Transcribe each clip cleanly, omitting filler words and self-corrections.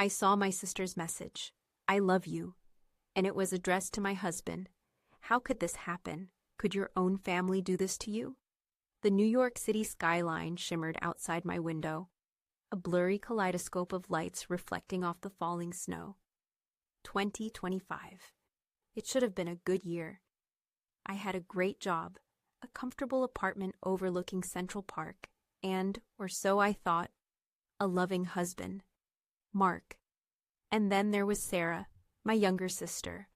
I saw my sister's message. I love you. And it was addressed to my husband. How could this happen? Could your own family do this to you? The New York City skyline shimmered outside my window, a blurry kaleidoscope of lights reflecting off the falling snow. 2025. It should have been a good year. I had a great job, a comfortable apartment overlooking Central Park, and, or so I thought, a loving husband, Mark. And then there was Sarah, my younger sister,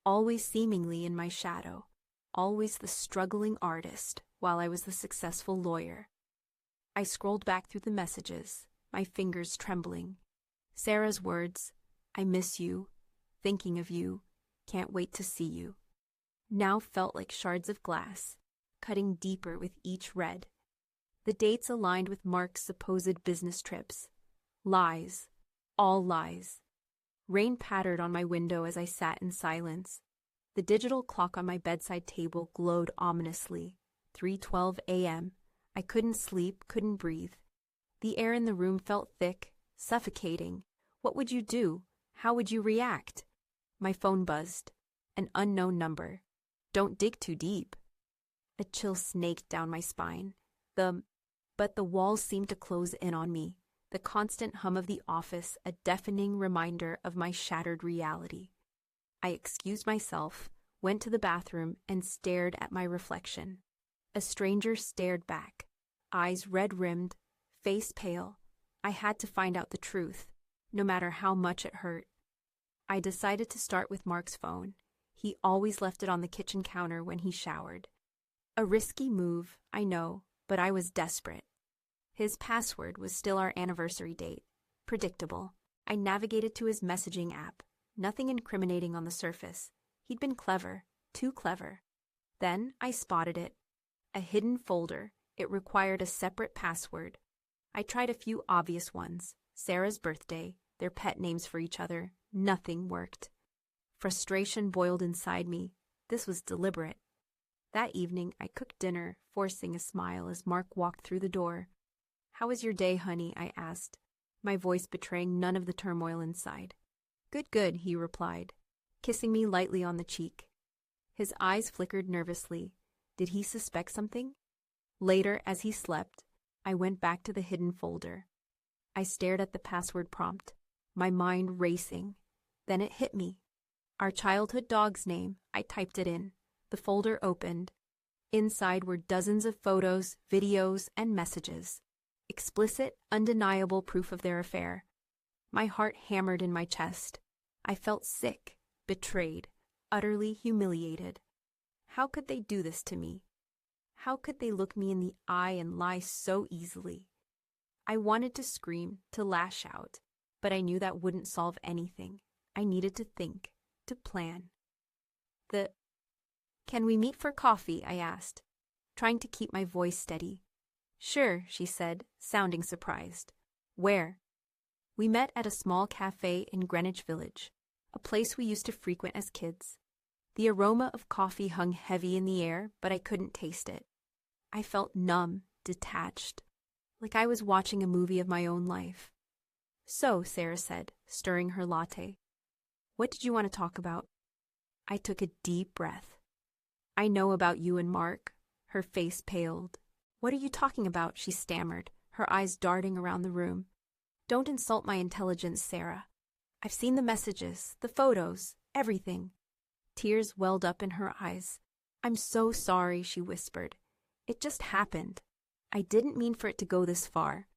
always seemingly in my shadow, always the struggling artist while I was the successful lawyer. I scrolled back through the messages, my fingers trembling. Sarah's words, I miss you, thinking of you, can't wait to see you, now felt like shards of glass, cutting deeper with each read. The dates aligned with Mark's supposed business trips. Lies, all lies. Rain pattered on my window as I sat in silence. The digital clock on my bedside table glowed ominously. 3:12 a.m. I couldn't sleep, couldn't breathe. The air in the room felt thick, suffocating. What would you do? How would you react? My phone buzzed. An unknown number. Don't dig too deep. A chill snaked down my spine. But the walls seemed to close in on me. The constant hum of the office, a deafening reminder of my shattered reality. I excused myself, went to the bathroom, and stared at my reflection. A stranger stared back, eyes red-rimmed, face pale. I had to find out the truth, no matter how much it hurt. I decided to start with Mark's phone. He always left it on the kitchen counter when he showered. A risky move, I know, but I was desperate. His password was still our anniversary date. Predictable. I navigated to his messaging app. Nothing incriminating on the surface. He'd been clever. Too clever. Then I spotted it. A hidden folder. It required a separate password. I tried a few obvious ones. Sarah's birthday, their pet names for each other. Nothing worked. Frustration boiled inside me. This was deliberate. That evening, I cooked dinner, forcing a smile as Mark walked through the door. How was your day, honey? I asked, my voice betraying none of the turmoil inside. Good, good, he replied, kissing me lightly on the cheek. His eyes flickered nervously. Did he suspect something? Later, as he slept, I went back to the hidden folder. I stared at the password prompt, my mind racing. Then it hit me. Our childhood dog's name. I typed it in. The folder opened. Inside were dozens of photos, videos, and messages. Explicit, undeniable proof of their affair. My heart hammered in my chest. I felt sick, betrayed, utterly humiliated. How could they do this to me? How could they look me in the eye and lie so easily? I wanted to scream, to lash out, but I knew that wouldn't solve anything. I needed to think, to plan. Can we meet for coffee? I asked, trying to keep my voice steady. Sure, she said, sounding surprised. Where? We met at a small cafe in Greenwich Village, a place we used to frequent as kids. The aroma of coffee hung heavy in the air, but I couldn't taste it. I felt numb, detached, like I was watching a movie of my own life. So, Sarah said, stirring her latte. What did you want to talk about? I took a deep breath. I know about you and Mark. Her face paled. What are you talking about? She stammered, her eyes darting around the room. Don't insult my intelligence, Sarah. I've seen the messages, the photos, everything. Tears welled up in her eyes. I'm so sorry, she whispered. It just happened. I didn't mean for it to go this far.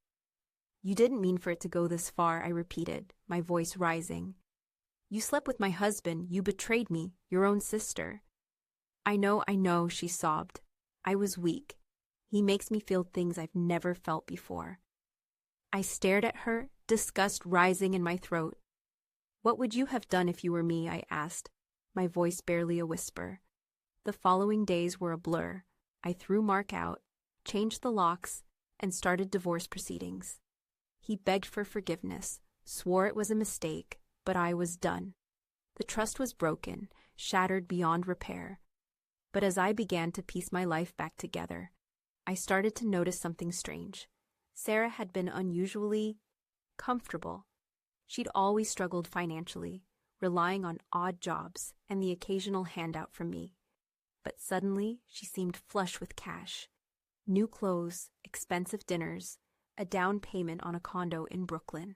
You didn't mean for it to go this far, I repeated, my voice rising. You slept with my husband. You betrayed me, your own sister. I know, she sobbed. I was weak. He makes me feel things I've never felt before. I stared at her, disgust rising in my throat. What would you have done if you were me? I asked, my voice barely a whisper. The following days were a blur. I threw Mark out, changed the locks, and started divorce proceedings. He begged for forgiveness, swore it was a mistake, but I was done. The trust was broken, shattered beyond repair. But as I began to piece my life back together, I started to notice something strange. Sarah had been unusually comfortable. She'd always struggled financially, relying on odd jobs and the occasional handout from me. But suddenly, she seemed flush with cash. New clothes, expensive dinners, a down payment on a condo in Brooklyn.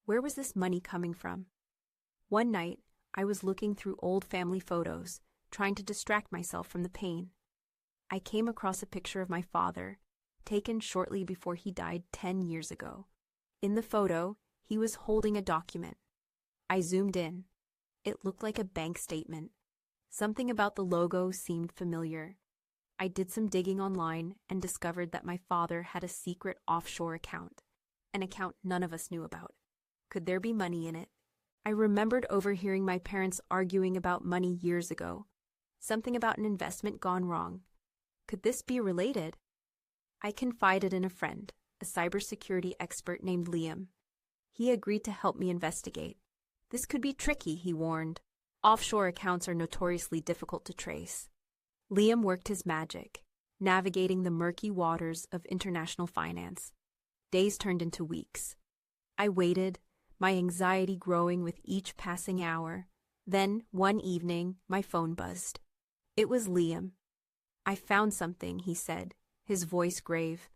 Where was this money coming from? One night, I was looking through old family photos, trying to distract myself from the pain. I came across a picture of my father, taken shortly before he died 10 years ago. In the photo, he was holding a document. I zoomed in. It looked like a bank statement. Something about the logo seemed familiar. I did some digging online and discovered that my father had a secret offshore account, an account none of us knew about. Could there be money in it? I remembered overhearing my parents arguing about money years ago. Something about an investment gone wrong. Could this be related? I confided in a friend, a cybersecurity expert named Liam. He agreed to help me investigate. This could be tricky, he warned. Offshore accounts are notoriously difficult to trace. Liam worked his magic, navigating the murky waters of international finance. Days turned into weeks. I waited, my anxiety growing with each passing hour. Then, one evening, my phone buzzed. It was Liam. I found something, he said, his voice grave.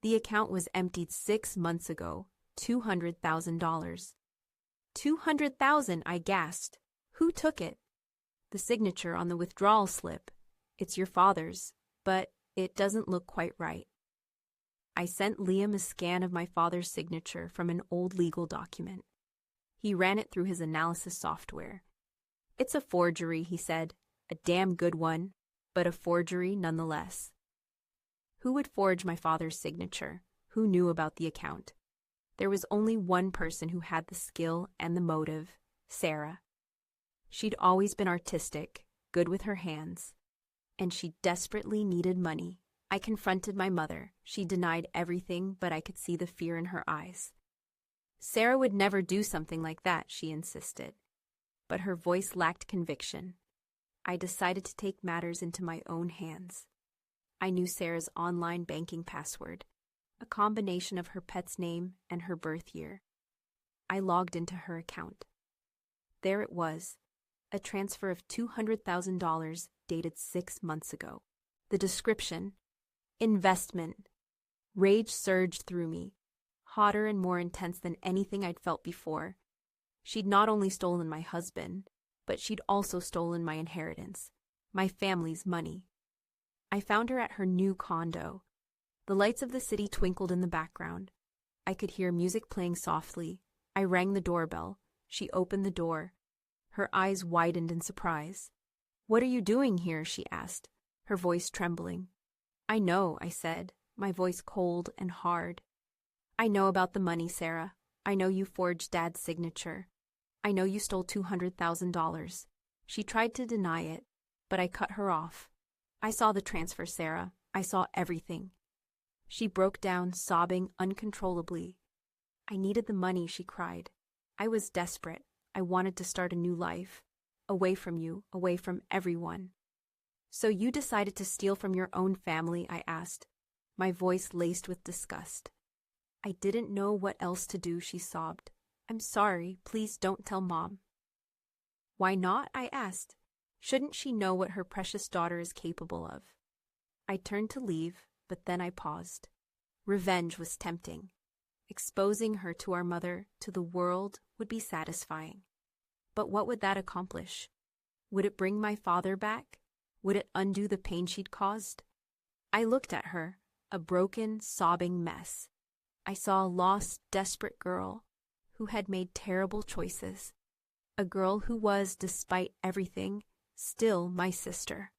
The account was emptied 6 months ago, $200,000. $200,000, I gasped. Who took it? The signature on the withdrawal slip. It's your father's, but it doesn't look quite right. I sent Liam a scan of my father's signature from an old legal document. He ran it through his analysis software. It's a forgery, he said. A damn good one, but a forgery nonetheless. Who would forge my father's signature? Who knew about the account? There was only one person who had the skill and the motive, Sarah. She'd always been artistic, good with her hands, and she desperately needed money. I confronted my mother. She denied everything, but I could see the fear in her eyes. Sarah would never do something like that, she insisted. But her voice lacked conviction. I decided to take matters into my own hands. I knew Sarah's online banking password, a combination of her pet's name and her birth year. I logged into her account. There it was, a transfer of $200,000 dated 6 months ago. The description, investment. Rage surged through me, hotter and more intense than anything I'd felt before. She'd not only stolen my husband, but she'd also stolen my inheritance, my family's money. I found her at her new condo. The lights of the city twinkled in the background. I could hear music playing softly. I rang the doorbell. She opened the door. Her eyes widened in surprise. "What are you doing here?" she asked, her voice trembling. "I know," I said, my voice cold and hard. "I know about the money, Sarah. I know you forged Dad's signature. I know you stole $200,000. She tried to deny it, but I cut her off. I saw the transfer, Sarah. I saw everything." She broke down, sobbing uncontrollably. "I needed the money," she cried. "I was desperate. I wanted to start a new life. Away from you, away from everyone." "So you decided to steal from your own family?" I asked, my voice laced with disgust. "I didn't know what else to do," she sobbed. "I'm sorry. Please don't tell Mom." "Why not?" I asked. "Shouldn't she know what her precious daughter is capable of?" I turned to leave, but then I paused. Revenge was tempting. Exposing her to our mother, to the world, would be satisfying. But what would that accomplish? Would it bring my father back? Would it undo the pain she'd caused? I looked at her, a broken, sobbing mess. I saw a lost, desperate girl who had made terrible choices. A girl who was, despite everything, still my sister.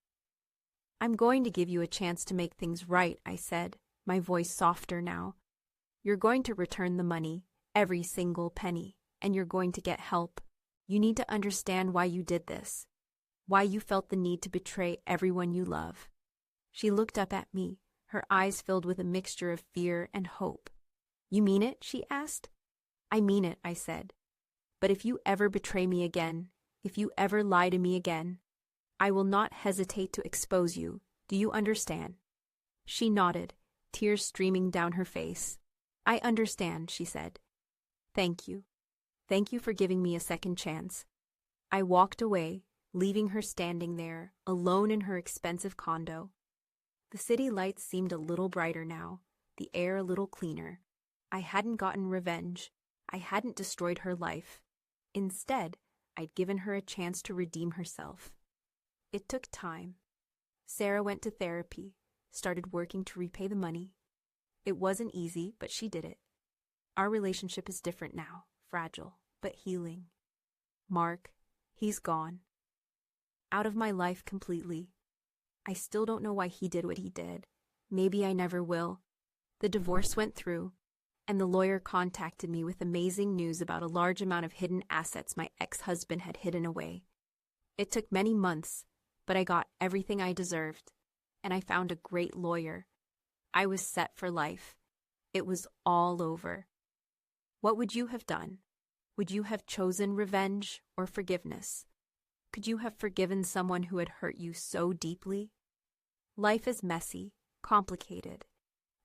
"I'm going to give you a chance to make things right," I said, my voice softer now. "You're going to return the money, every single penny, and you're going to get help. You need to understand why you did this, why you felt the need to betray everyone you love." She looked up at me, her eyes filled with a mixture of fear and hope. "You mean it?" she asked. "I mean it," I said. "But if you ever betray me again, if you ever lie to me again, I will not hesitate to expose you. Do you understand?" She nodded, tears streaming down her face. "I understand," she said. "Thank you." Thank you for giving me a second chance. I walked away, leaving her standing there, alone in her expensive condo. The city lights seemed a little brighter now, the air a little cleaner. I hadn't gotten revenge. I hadn't destroyed her life. Instead, I'd given her a chance to redeem herself. It took time. Sarah went to therapy, started working to repay the money. It wasn't easy, but she did it. Our relationship is different now, fragile, but healing. Mark, he's gone. Out of my life completely. I still don't know why he did what he did. Maybe I never will. The divorce went through, and the lawyer contacted me with amazing news about a large amount of hidden assets my ex-husband had hidden away. It took many months, but I got everything I deserved, and I found a great lawyer. I was set for life. It was all over. What would you have done? Would you have chosen revenge or forgiveness? Could you have forgiven someone who had hurt you so deeply? Life is messy, complicated.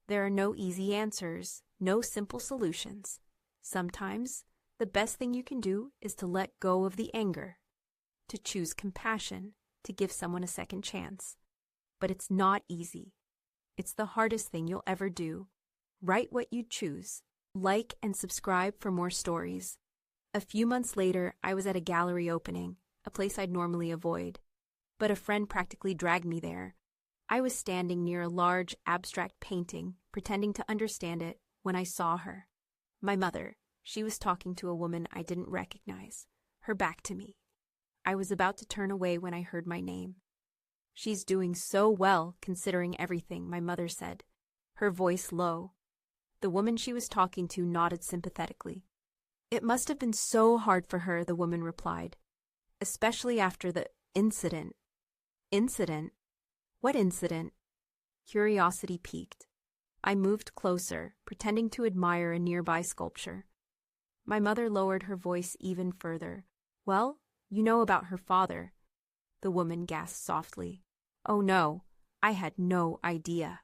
There are no easy answers, no simple solutions. Sometimes, the best thing you can do is to let go of the anger, to choose compassion, to give someone a second chance. But it's not easy. It's the hardest thing you'll ever do. Write what you choose. Like and subscribe for more stories. A few months later, I was at a gallery opening, a place I'd normally avoid. But a friend practically dragged me there. I was standing near a large, abstract painting, pretending to understand it, when I saw her. My mother. She was talking to a woman I didn't recognize, her back to me. I was about to turn away when I heard my name. "She's doing so well, considering everything," my mother said, her voice low. The woman she was talking to nodded sympathetically. "It must have been so hard for her," the woman replied, "especially after the incident." "Incident? What incident?" Curiosity piqued. I moved closer, pretending to admire a nearby sculpture. My mother lowered her voice even further. "Well, you know about her father." The woman gasped softly. "Oh no, I had no idea."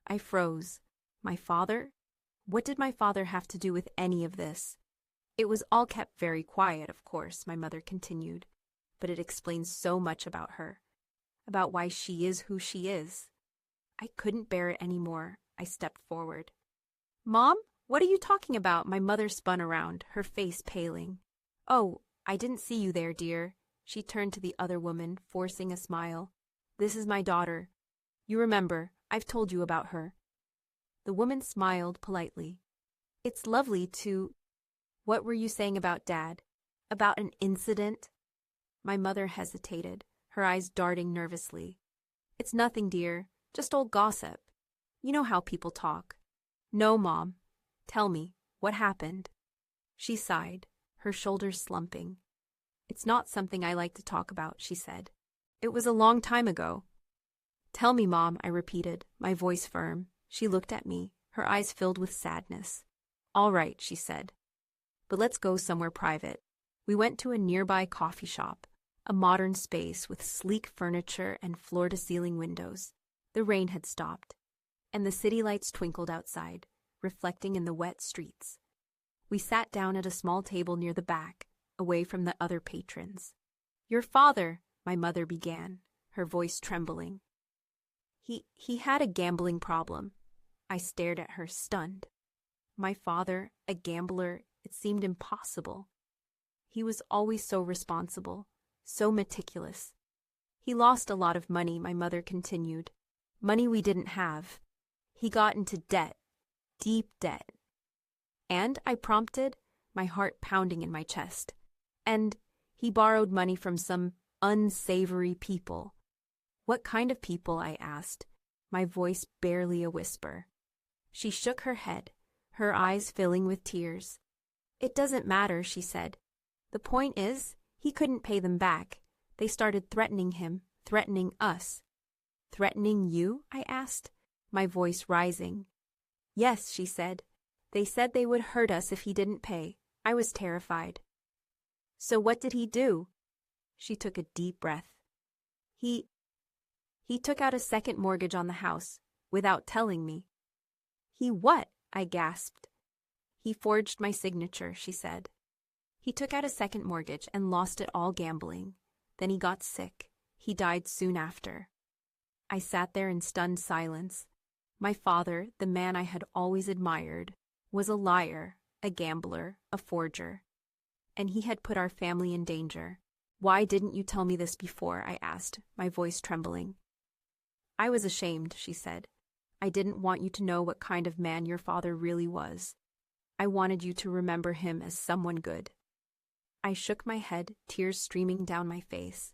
I froze. My father? What did my father have to do with any of this? "It was all kept very quiet, of course," my mother continued, "but it explains so much about her, about why she is who she is." I couldn't bear it anymore. I stepped forward. "Mom, what are you talking about?" My mother spun around, her face paling. "Oh, I didn't see you there, dear." She turned to the other woman, forcing a smile. "This is my daughter. You remember, I've told you about her." The woman smiled politely. "It's lovely to—" "What were you saying about Dad? About an incident?" My mother hesitated, her eyes darting nervously. "It's nothing, dear. Just old gossip. You know how people talk." "No, Mom. Tell me, what happened?" She sighed, her shoulders slumping. "It's not something I like to talk about," she said. "It was a long time ago." "Tell me, Mom," I repeated, my voice firm. She looked at me, her eyes filled with sadness. "All right," she said. "But let's go somewhere private." We went to a nearby coffee shop, a modern space with sleek furniture and floor-to-ceiling windows. The rain had stopped, and the city lights twinkled outside, reflecting in the wet streets. We sat down at a small table near the back, away from the other patrons. "Your father," my mother began, her voice trembling. He had a gambling problem." I stared at her, stunned. My father, a gambler, it seemed impossible. He was always so responsible, so meticulous. "He lost a lot of money," my mother continued. "Money we didn't have. He got into debt, deep debt." "And?" I prompted, my heart pounding in my chest. "And he borrowed money from some unsavory people." "What kind of people?" I asked, my voice barely a whisper. She shook her head, her eyes filling with tears. "It doesn't matter," she said. "The point is, he couldn't pay them back. They started threatening him, threatening us." "Threatening you?" I asked, my voice rising. "Yes," she said. "They said they would hurt us if he didn't pay." I was terrified. "So what did he do?" She took a deep breath. He took out a second mortgage on the house, without telling me." "He what?" I gasped. "He forged my signature," she said. He took out a second mortgage and lost it all gambling. Then he got sick. He died soon after. I sat there in stunned silence. My father, the man I had always admired, was a liar, a gambler, a forger. And he had put our family in danger. "Why didn't you tell me this before?" I asked, my voice trembling. "I was ashamed," she said. "I didn't want you to know what kind of man your father really was. I wanted you to remember him as someone good." I shook my head, tears streaming down my face.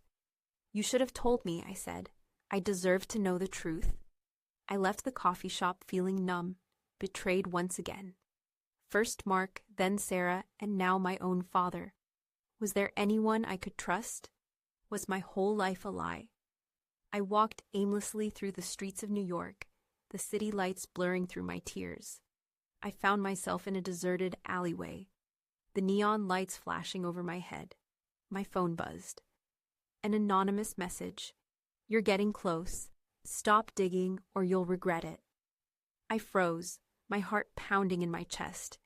"You should have told me," I said. "I deserve to know the truth." I left the coffee shop feeling numb, betrayed once again. First Mark, then Sarah, and now my own father. Was there anyone I could trust? Was my whole life a lie? I walked aimlessly through the streets of New York, the city lights blurring through my tears. I found myself in a deserted alleyway, the neon lights flashing over my head. My phone buzzed. An anonymous message. "You're getting close. Stop digging or you'll regret it." I froze, my heart pounding in my chest.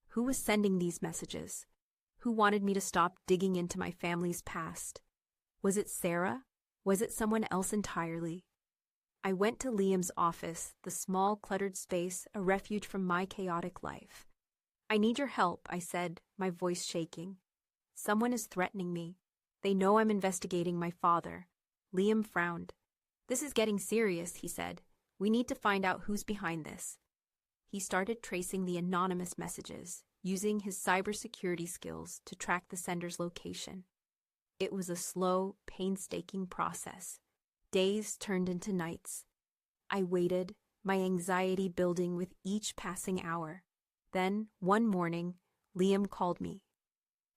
Who was sending these messages? Who wanted me to stop digging into my family's past? Was it Sarah? Was it someone else entirely? I went to Liam's office, the small, cluttered space, a refuge from my chaotic life. "I need your help," I said, my voice shaking. "Someone is threatening me. They know I'm investigating my father." Liam frowned. "This is getting serious," he said. "We need to find out who's behind this." He started tracing the anonymous messages, using his cybersecurity skills to track the sender's location. It was a slow, painstaking process. Days turned into nights. I waited, my anxiety building with each passing hour. Then, one morning, Liam called me.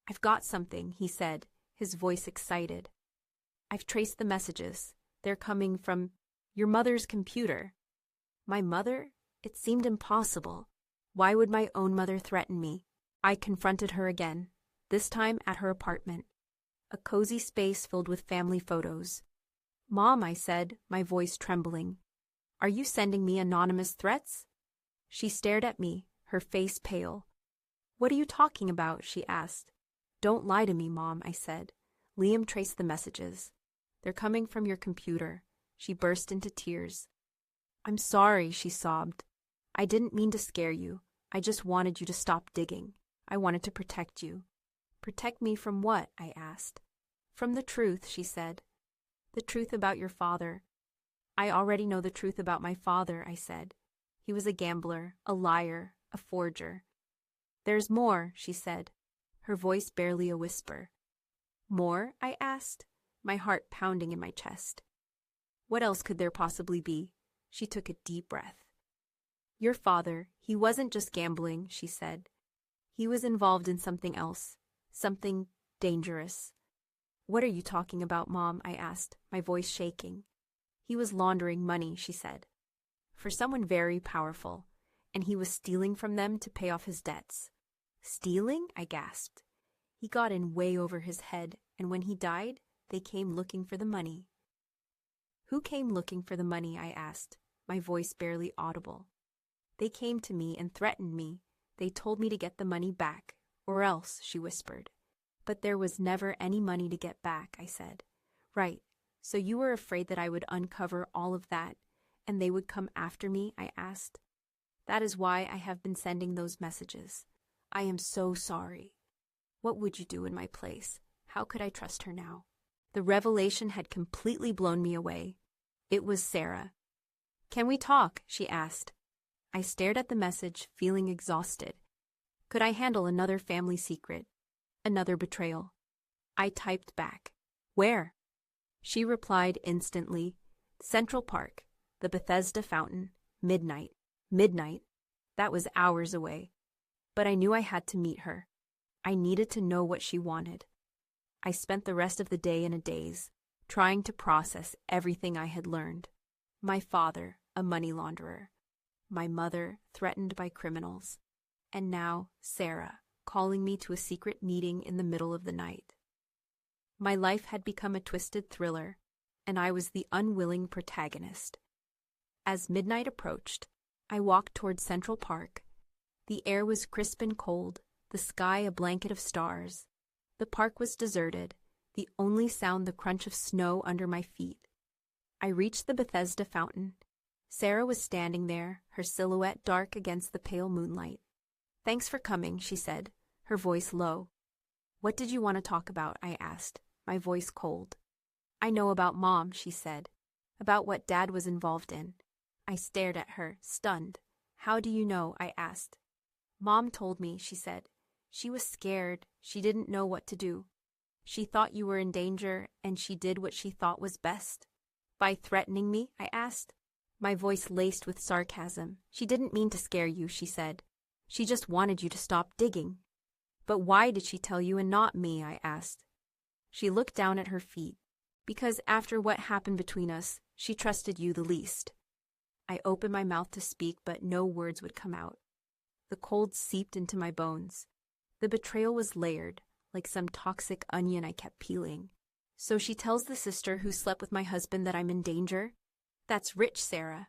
"I've got something," he said, his voice excited. "I've traced the messages. They're coming from your mother's computer." My mother? It seemed impossible. Why would my own mother threaten me? I confronted her again, this time at her apartment. A cozy space filled with family photos. "Mom," I said, my voice trembling, "are you sending me anonymous threats?" She stared at me, her face pale. "What are you talking about?" she asked. "Don't lie to me, Mom," I said. Liam traced the messages. "They're coming from your computer." She burst into tears. "I'm sorry," she sobbed. "I didn't mean to scare you. I just wanted you to stop digging. I wanted to protect you." "Protect me from what?" I asked. "From the truth," she said. "The truth about your father." "I already know the truth about my father," I said. "He was a gambler, a liar, a forger." "There's more," she said, her voice barely a whisper. "More?" I asked, my heart pounding in my chest. What else could there possibly be? She took a deep breath. "Your father, he wasn't just gambling," she said. "He was involved in something else, something dangerous." "What are you talking about, Mom?" I asked, my voice shaking. "He was laundering money," she said, "for someone very powerful, and he was stealing from them to pay off his debts." "Stealing?" I gasped. "He got in way over his head, and when he died, they came looking for the money." "Who came looking for the money?" I asked, my voice barely audible. "They came to me and threatened me. They told me to get the money back, or else," she whispered. "But there was never any money to get back," I said. "Right, so you were afraid that I would uncover all of that, and they would come after me?" I asked. "That is why I have been sending those messages. I am so sorry." What would you do in my place? How could I trust her now? The revelation had completely blown me away. It was Sarah. "Can we talk?" she asked. I stared at the message, feeling exhausted. Could I handle another family secret? Another betrayal? I typed back, "Where?" She replied instantly, "Central Park, the Bethesda Fountain, midnight." Midnight? That was hours away. But I knew I had to meet her. I needed to know what she wanted. I spent the rest of the day in a daze, trying to process everything I had learned. My father, a money launderer. My mother, threatened by criminals. And now, Sarah, calling me to a secret meeting in the middle of the night. My life had become a twisted thriller, and I was the unwilling protagonist. As midnight approached, I walked toward Central Park. The air was crisp and cold, the sky a blanket of stars. The park was deserted, the only sound the crunch of snow under my feet. I reached the Bethesda fountain. Sarah was standing there, her silhouette dark against the pale moonlight. "Thanks for coming," she said, her voice low. "What did you want to talk about?" I asked, my voice cold. "I know about Mom," she said, "about what Dad was involved in." I stared at her, stunned. "How do you know?" I asked. "Mom told me," she said. "She was scared. She didn't know what to do. She thought you were in danger, and she did what she thought was best." "By threatening me?" I asked, my voice laced with sarcasm. "She didn't mean to scare you," she said. "She just wanted you to stop digging." "But why did she tell you and not me?" I asked. She looked down at her feet. "Because after what happened between us, she trusted you the least." I opened my mouth to speak, but no words would come out. The cold seeped into my bones. The betrayal was layered, like some toxic onion I kept peeling. "So she tells the sister who slept with my husband that I'm in danger? That's rich, Sarah."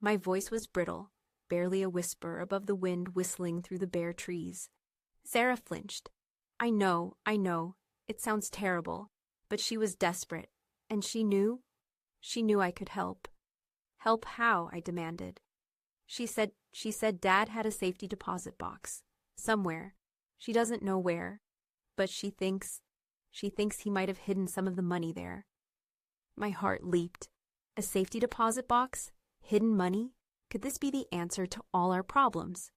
My voice was brittle, barely a whisper above the wind whistling through the bare trees. Sarah flinched. I know. It sounds terrible, but she was desperate, and she knew I could help." "Help how?" I demanded. She said Dad had a safety deposit box, somewhere. She doesn't know where, but she thinks he might have hidden some of the money there. My heart leaped. A safety deposit box? Hidden money? Could this be the answer to all our problems?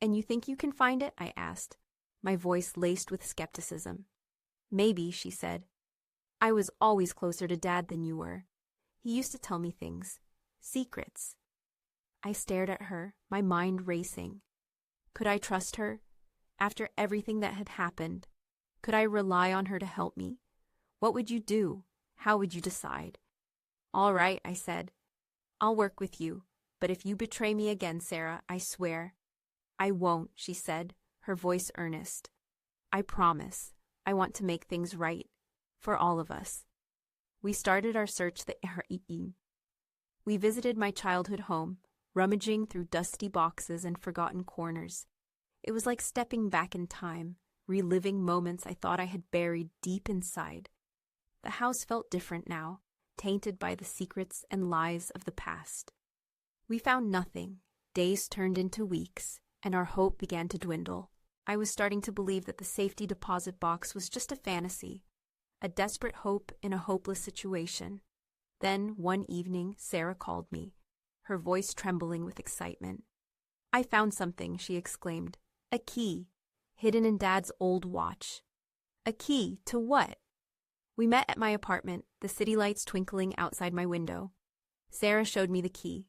"And you think you can find it?" I asked, my voice laced with skepticism. "Maybe," she said. "I was always closer to Dad than you were. He used to tell me things. Secrets." I stared at her, my mind racing. Could I trust her? After everything that had happened, could I rely on her to help me? What would you do? How would you decide? "All right," I said. "I'll work with you, but if you betray me again, Sarah, I swear." "I won't," she said, her voice earnest. "I promise. I want to make things right. For all of us." We started our search the evening. We visited my childhood home, rummaging through dusty boxes and forgotten corners. It was like stepping back in time, reliving moments I thought I had buried deep inside. The house felt different now, tainted by the secrets and lies of the past. We found nothing. Days turned into weeks, and our hope began to dwindle. I was starting to believe that the safety deposit box was just a fantasy, a desperate hope in a hopeless situation. Then, one evening, Sarah called me, her voice trembling with excitement. "I found something," she exclaimed. "A key, hidden in Dad's old watch." "A key to what?" We met at my apartment, the city lights twinkling outside my window. Sarah showed me the key.